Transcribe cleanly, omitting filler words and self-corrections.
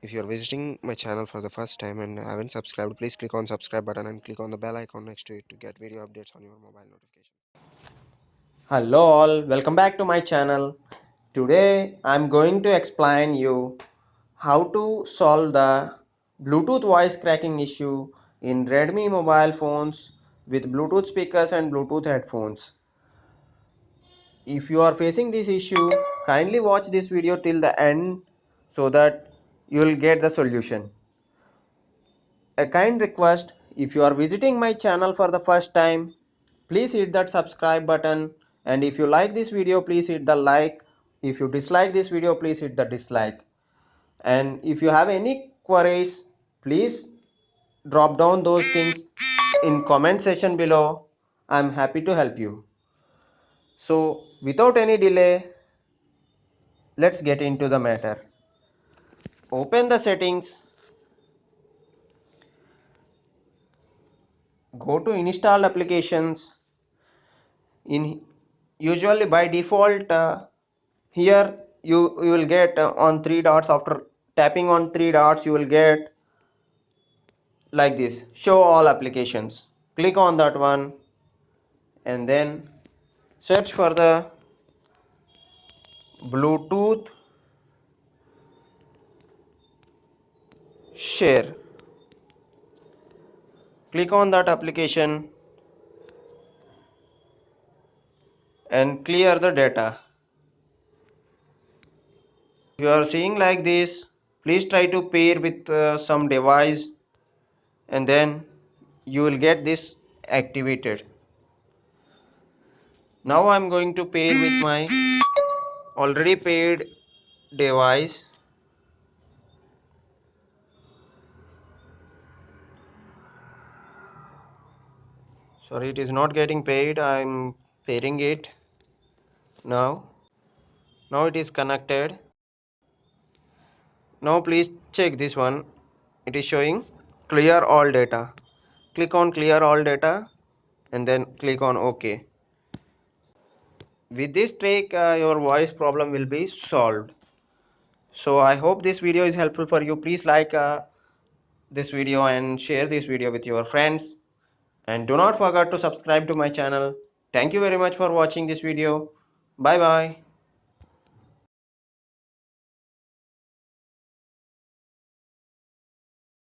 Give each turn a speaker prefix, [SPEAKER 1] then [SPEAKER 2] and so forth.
[SPEAKER 1] If you're visiting my channel for the first time and haven't subscribed, please click on subscribe button and click on the bell icon next to it to get video updates on your mobile notification.
[SPEAKER 2] Hello all, welcome back to my channel. Today I'm going to explain you how to solve the Bluetooth voice cracking issue in Redmi mobile phones with Bluetooth speakers and Bluetooth headphones. If you are facing this issue, kindly watch this video till the end so that you will get the solution. A kind request, if you are visiting my channel for the first time, please hit that subscribe button, and if you like this video, please hit the like. If you dislike this video, please hit the dislike. And if you have any queries, please drop down those things in comment section below. I'm happy to help you. So without any delay, let's get into the matter. Open the settings, go to installed applications. In usually by default, here you will get on three dots. After tapping on three dots, you will get like this, show all applications. Click on that one and then search for the Bluetooth share. Click on that application and clear the data. If you are seeing like this, please try to pair with some device and then you will get this activated. Now I'm going to pair with my already paired device. Sorry, it is not getting paired. I'm pairing it now. Now it is connected. Now please check this one. It is showing clear all data. Click on clear all data and then click on OK. With this trick, your voice problem will be solved. So I hope this video is helpful for you. Please like this video and share this video with your friends. And do not forget to subscribe to my channel. Thank you very much for watching this video. Bye bye.